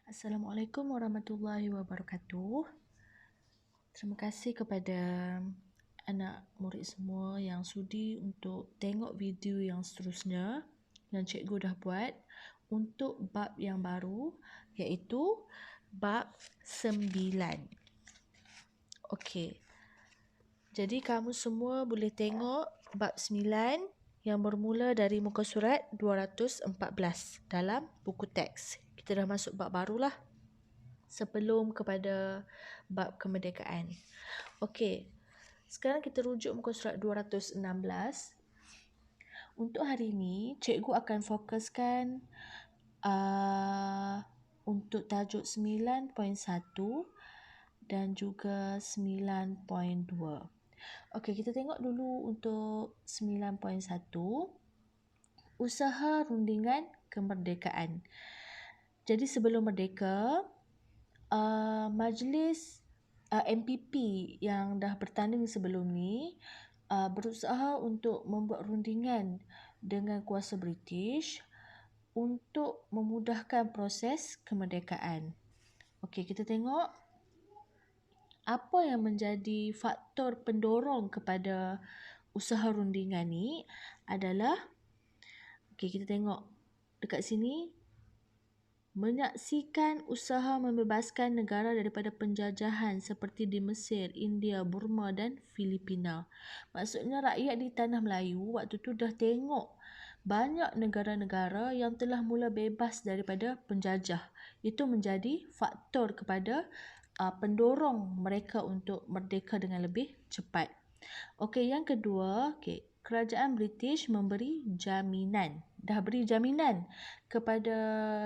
Assalamualaikum warahmatullahi wabarakatuh. Terima kasih kepada anak murid semua yang sudi untuk tengok video yang seterusnya yang cikgu dah buat untuk bab yang baru, iaitu bab 9. Okey. Jadi kamu semua boleh tengok bab 9 yang bermula dari muka surat 214 dalam buku teks. Kita dah masuk bab barulah sebelum kepada bab kemerdekaan. Okey. Sekarang kita rujuk muka surat 216. Untuk hari ini, cikgu akan fokuskan untuk tajuk 9.1 dan juga 9.2. Okey, kita tengok dulu untuk 9.1. Usaha rundingan kemerdekaan. Jadi sebelum merdeka, majlis MPP yang dah bertanding sebelum ni berusaha untuk membuat rundingan dengan kuasa British untuk memudahkan proses kemerdekaan. Okey, kita tengok apa yang menjadi faktor pendorong kepada usaha rundingan ni adalah, okey, kita tengok dekat sini, menyaksikan usaha membebaskan negara daripada penjajahan seperti di Mesir, India, Burma dan Filipina. Maksudnya rakyat di Tanah Melayu waktu tu dah tengok banyak negara-negara yang telah mula bebas daripada penjajah. Itu menjadi faktor kepada pendorong mereka untuk merdeka dengan lebih cepat. Okey, yang kedua, kerajaan British memberi jaminan. Dah beri jaminan kepada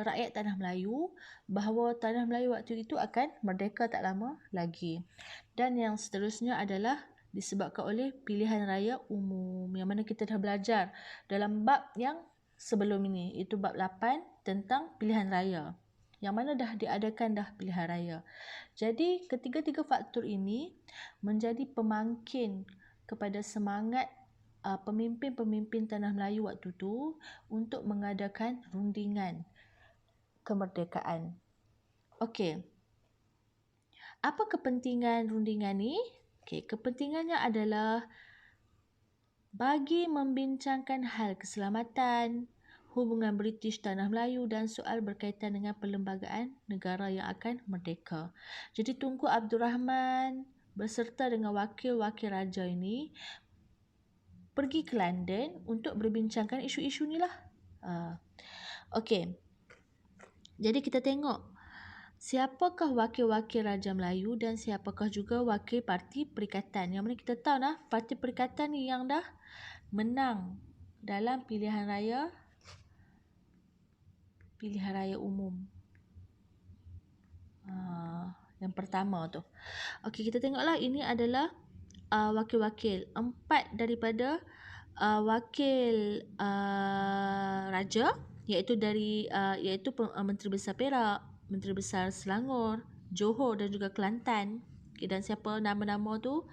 rakyat Tanah Melayu bahawa Tanah Melayu waktu itu akan merdeka tak lama lagi. Dan yang seterusnya adalah disebabkan oleh pilihan raya umum yang mana kita dah belajar dalam bab yang sebelum ini, itu bab 8 tentang pilihan raya, yang mana dah diadakan dah pilihan raya. Jadi ketiga-tiga faktor ini menjadi pemangkin kepada semangat pemimpin-pemimpin Tanah Melayu waktu tu untuk mengadakan rundingan kemerdekaan. Okey. Apa kepentingan rundingan ni? Okey, kepentingannya adalah bagi membincangkan hal keselamatan, hubungan British Tanah Melayu dan soal berkaitan dengan perlembagaan negara yang akan merdeka. Jadi Tunku Abdul Rahman beserta dengan wakil-wakil raja ini pergi ke London untuk berbincangkan isu-isu ni lah. Okey. Jadi kita tengok siapakah wakil-wakil Raja Melayu dan siapakah juga wakil Parti Perikatan. Yang mana kita tahu lah Parti Perikatan ni yang dah menang dalam pilihan raya umum. Yang pertama tu. Okey, kita tengoklah ini adalah wakil-wakil. 4 daripada wakil raja, iaitu dari Menteri Besar Perak, Menteri Besar Selangor, Johor dan juga Kelantan. Okay, dan siapa nama-nama tu?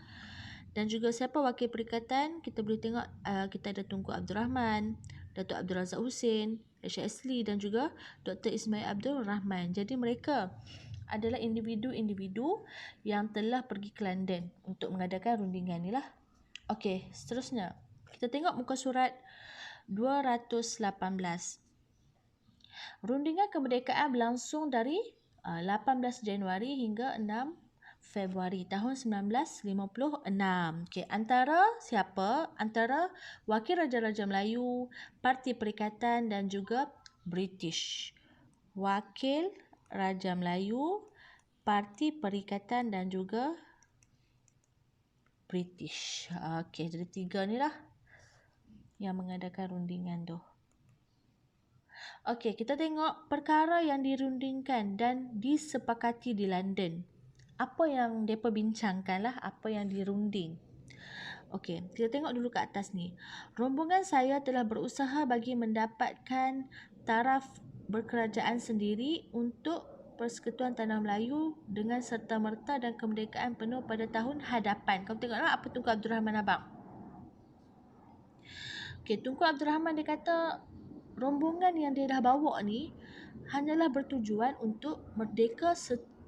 Dan juga siapa wakil perikatan? Kita boleh tengok kita ada Tunku Abdul Rahman, Datuk Abdul Razak Husin, Aisyah Asli dan juga Dr. Ismail Abdul Rahman. Jadi mereka adalah individu-individu yang telah pergi ke London untuk mengadakan rundingan ni lah. Okey, seterusnya kita tengok muka surat 218. Rundingan kemerdekaan berlangsung dari 18 Januari hingga 6 Februari tahun 1956. Okey, antara siapa? Antara wakil Raja-Raja Melayu, Parti Perikatan dan juga British. Wakil Raja Melayu, Parti Perikatan dan juga British. Okey, jadi 3 ni lah yang mengadakan rundingan tu. Okey, kita tengok perkara yang dirundingkan dan disepakati di London. Apa yang mereka bincangkan lah, apa yang dirunding. Okey, kita tengok dulu ke atas ni. Rombongan saya telah berusaha bagi mendapatkan taraf berkerajaan sendiri untuk Persekutuan Tanah Melayu dengan serta-merta dan kemerdekaan penuh pada tahun hadapan. Kamu tengoklah apa Tunku Abdul Rahman abang. Okey, Tunku Abdul Rahman dia kata rombongan yang dia dah bawa ni hanyalah bertujuan untuk merdeka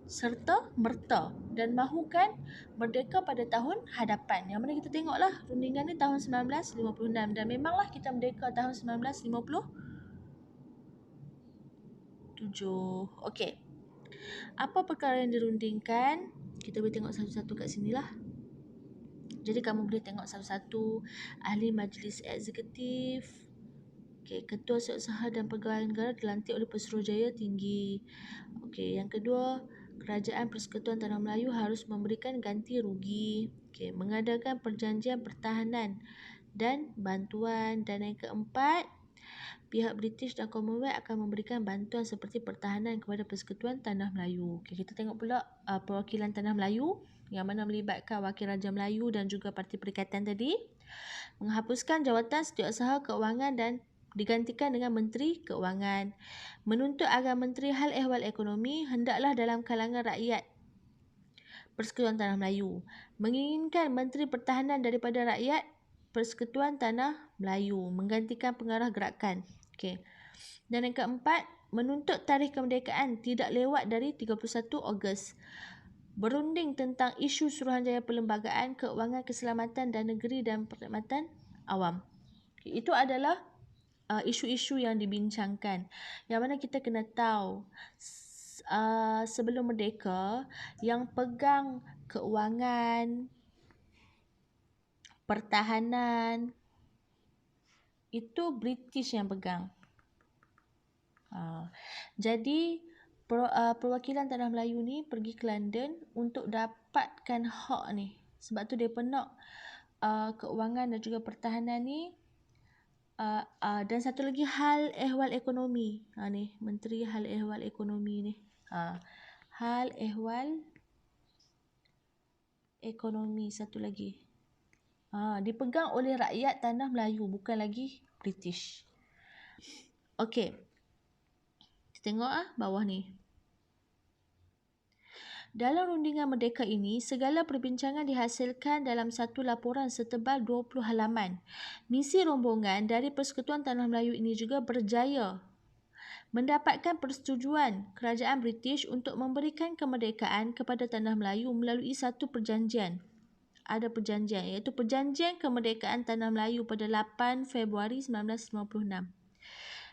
serta merta dan mahukan merdeka pada tahun hadapan. Yang mana kita tengoklah rundingan ni tahun 1956 dan memanglah kita merdeka tahun 1957. Okey. Apa perkara yang dirundingkan? Kita boleh tengok satu-satu kat sinilah. Jadi kamu boleh tengok satu-satu. Ahli Majlis Eksekutif, Ketua Setiausaha dan Pegawai Negara dilantik oleh Pesuruhjaya Tinggi. Yang kedua, Kerajaan Persekutuan Tanah Melayu harus memberikan ganti rugi. Mengadakan perjanjian pertahanan dan bantuan. Dan yang keempat, pihak British dan Commonwealth akan memberikan bantuan seperti pertahanan kepada Persekutuan Tanah Melayu. Kita tengok pula perwakilan Tanah Melayu yang mana melibatkan Wakil Raja Melayu dan juga Parti Perikatan tadi. Menghapuskan jawatan Setiausaha Keuangan dan digantikan dengan Menteri Keuangan. Menuntut agar Menteri Hal Ehwal Ekonomi hendaklah dalam kalangan rakyat Persekutuan Tanah Melayu. Menginginkan Menteri Pertahanan daripada rakyat Persekutuan Tanah Melayu, menggantikan pengarah gerakan. Dan yang keempat, menuntut tarikh kemerdekaan tidak lewat dari 31 Ogos. Berunding tentang isu Suruhanjaya Perlembagaan, Keuangan, Keselamatan dan Negeri dan Perkhidmatan Awam. Itu adalah isu-isu yang dibincangkan. Yang mana kita kena tahu sebelum merdeka yang pegang keuangan, pertahanan itu British yang pegang. Jadi perwakilan Tanah Melayu ni pergi ke London untuk dapatkan hak ni. Sebab tu dia nak keuangan dan juga pertahanan ni. Dan satu lagi hal ehwal ekonomi. Ni Menteri Hal Ehwal Ekonomi ni. Hal Ehwal Ekonomi satu lagi. Dipegang oleh rakyat Tanah Melayu, bukan lagi British. Okey. Kita tengok bawah ni. Dalam rundingan merdeka ini, segala perbincangan dihasilkan dalam satu laporan setebal 20 halaman. Misi rombongan dari Persekutuan Tanah Melayu ini juga berjaya mendapatkan persetujuan kerajaan British untuk memberikan kemerdekaan kepada Tanah Melayu melalui satu perjanjian. Ada perjanjian, iaitu Perjanjian Kemerdekaan Tanah Melayu pada 8 Februari 1956.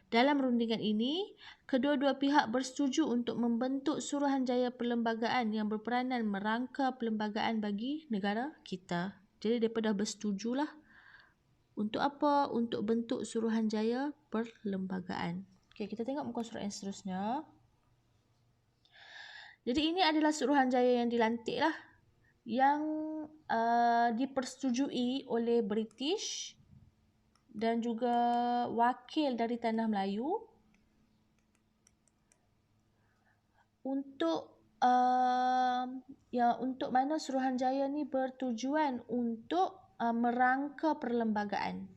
Dalam rundingan ini, kedua-dua pihak bersetuju untuk membentuk Suruhanjaya Perlembagaan yang berperanan merangka perlembagaan bagi negara kita. Jadi mereka dah bersetujulah. Untuk apa? Untuk bentuk Suruhanjaya Perlembagaan. Kita tengok muka surat yang seterusnya. Jadi ini adalah Suruhanjaya yang dilantik lah. Yang dipersetujui oleh British dan juga wakil dari Tanah Melayu untuk untuk mana Suruhanjaya ni bertujuan untuk merangka perlembagaan.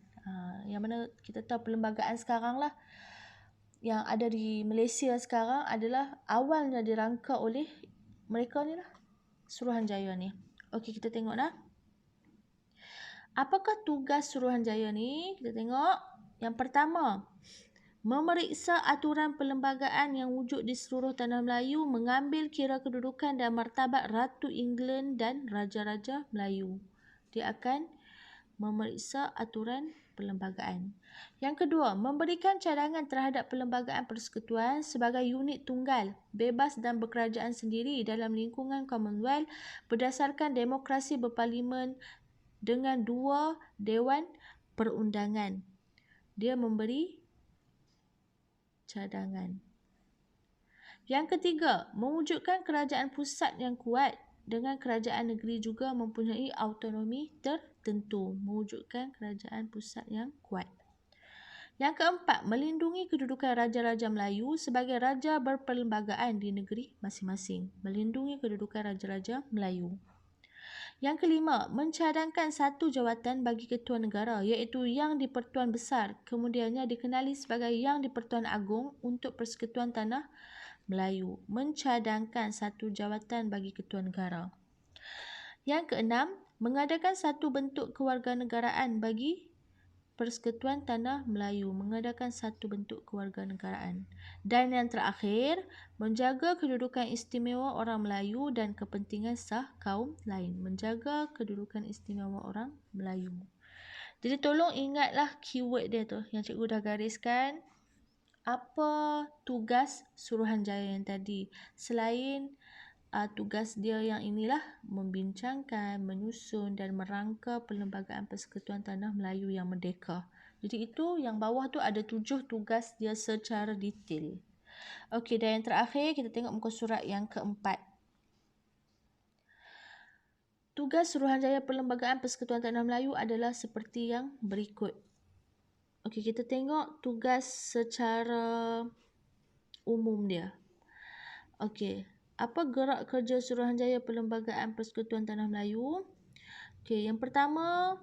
Yang mana kita tahu perlembagaan sekarang lah yang ada di Malaysia sekarang adalah awalnya dirangka oleh mereka ni lah, Suruhanjaya ni. Okey, kita tengok lah. Apakah tugas Suruhanjaya ni? Kita tengok. Yang pertama, memeriksa aturan perlembagaan yang wujud di seluruh Tanah Melayu, mengambil kira kedudukan dan martabat Ratu England dan Raja-Raja Melayu. Dia akan memeriksa aturan perlembagaan. Yang kedua, memberikan cadangan terhadap perlembagaan persekutuan sebagai unit tunggal, bebas dan berkerajaan sendiri dalam lingkungan Commonwealth berdasarkan demokrasi berparlimen dengan 2 Dewan Perundangan. Dia memberi cadangan. Yang ketiga, mewujudkan kerajaan pusat yang kuat dengan kerajaan negeri juga mempunyai autonomi tertentu. Mewujudkan kerajaan pusat yang kuat. Yang keempat, melindungi kedudukan Raja-Raja Melayu sebagai raja berperlembagaan di negeri masing-masing. Melindungi kedudukan Raja-Raja Melayu. Yang kelima, mencadangkan satu jawatan bagi Ketua Negara, iaitu Yang di-Pertuan Besar, kemudiannya dikenali sebagai Yang di-Pertuan Agong untuk Persekutuan Tanah Melayu. Mencadangkan satu jawatan bagi Ketua Negara. Yang keenam, mengadakan satu bentuk kewarganegaraan bagi Persekutuan Tanah Melayu mengadakan satu bentuk kewarganegaraan. Dan yang terakhir, menjaga kedudukan istimewa orang Melayu dan kepentingan sah kaum lain. Menjaga kedudukan istimewa orang Melayu. Jadi tolong ingatlah keyword dia tu yang cikgu dah gariskan. Apa tugas Suruhanjaya yang tadi? Selain tugas dia yang inilah, membincangkan, menyusun dan merangka Perlembagaan Persekutuan Tanah Melayu yang merdeka. Jadi itu yang bawah tu ada 7 tugas dia secara detail. Okey, dan yang terakhir kita tengok muka surat yang keempat. Tugas Suruhanjaya Perlembagaan Persekutuan Tanah Melayu adalah seperti yang berikut. Okey, kita tengok tugas secara umum dia. Okey, apa gerak kerja Suruhanjaya Perlembagaan Persekutuan Tanah Melayu? Okey, yang pertama,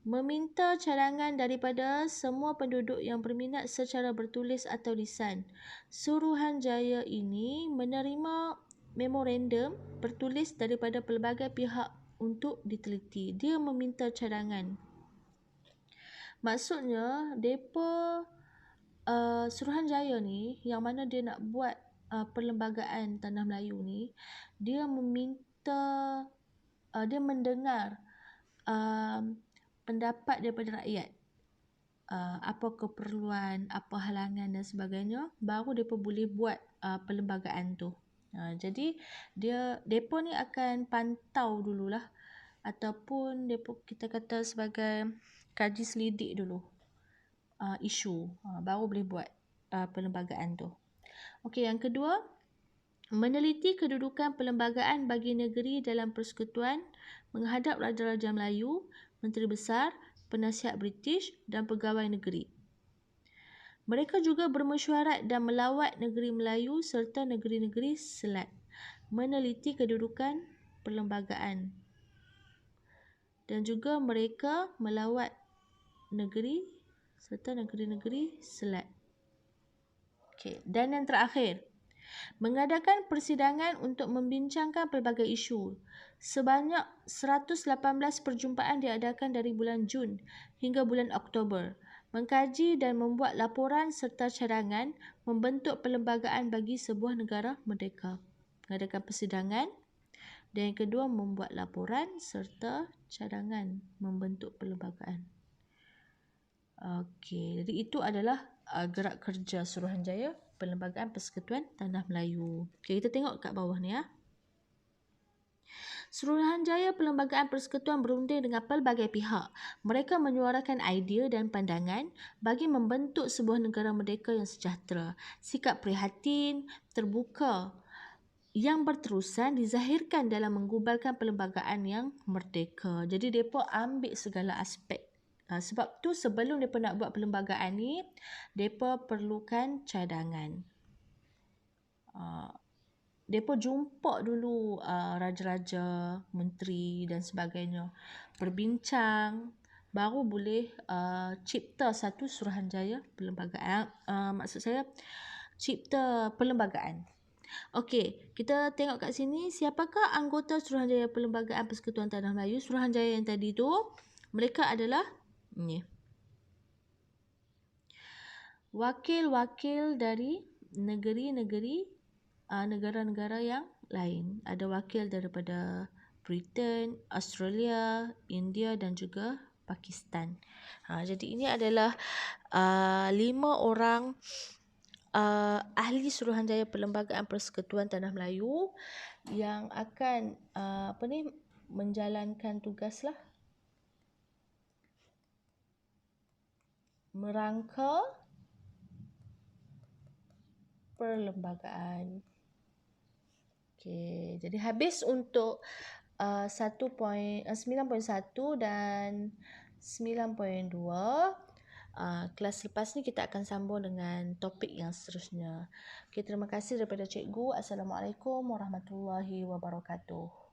meminta cadangan daripada semua penduduk yang berminat secara bertulis atau lisan. Suruhanjaya ini menerima memorandum bertulis daripada pelbagai pihak untuk diteliti. Dia meminta cadangan. Maksudnya, depa Suruhanjaya ni yang mana dia nak buat Perlembagaan Tanah Melayu ni, dia meminta, dia mendengar pendapat daripada rakyat. Apa keperluan, apa halangan dan sebagainya, baru mereka boleh buat perlembagaan tu. Jadi depa ni akan pantau dululah, ataupun kita kata sebagai kaji selidik dulu isu, baru boleh buat perlembagaan tu. Okey, yang kedua, meneliti kedudukan perlembagaan bagi negeri dalam persekutuan menghadap Raja-Raja Melayu, Menteri Besar, Penasihat British dan Pegawai Negeri. Mereka juga bermesyuarat dan melawat negeri Melayu serta negeri-negeri Selat, meneliti kedudukan perlembagaan. Dan juga mereka melawat negeri serta negeri-negeri Selat. Okey, dan yang terakhir, mengadakan persidangan untuk membincangkan pelbagai isu. Sebanyak 118 perjumpaan diadakan dari bulan Jun hingga bulan Oktober. Mengkaji dan membuat laporan serta cadangan membentuk perlembagaan bagi sebuah negara merdeka. Mengadakan persidangan, dan yang kedua membuat laporan serta cadangan membentuk perlembagaan. Okey, jadi itu adalah gerak kerja Suruhanjaya Perlembagaan Persekutuan Tanah Melayu. Okey, kita tengok kat bawah ni ya. Suruhanjaya Perlembagaan Persekutuan berunding dengan pelbagai pihak. Mereka menyuarakan idea dan pandangan bagi membentuk sebuah negara merdeka yang sejahtera. Sikap prihatin, terbuka yang berterusan dizahirkan dalam menggubalkan perlembagaan yang merdeka. Jadi mereka ambil segala aspek. Sebab tu sebelum mereka nak buat perlembagaan ni, mereka perlukan cadangan. Mereka jumpa dulu raja-raja, menteri dan sebagainya. Berbincang, baru boleh cipta satu Suruhanjaya Perlembagaan. Maksud saya, cipta perlembagaan. Okey, kita tengok kat sini, siapakah anggota Suruhanjaya Perlembagaan Persekutuan Tanah Melayu? Suruhanjaya yang tadi tu, mereka adalah ni, wakil-wakil dari negeri-negeri, negara-negara yang lain. Ada wakil daripada Britain, Australia, India dan juga Pakistan. Jadi ini adalah 5 orang ahli Suruhanjaya Perlembagaan Persekutuan Tanah Melayu yang akan menjalankan tugaslah merangka perlembagaan. Okey, jadi habis untuk 9.1 dan 9.2. Kelas lepas ni kita akan sambung dengan topik yang seterusnya. Okey, terima kasih daripada cikgu. Assalamualaikum warahmatullahi wabarakatuh.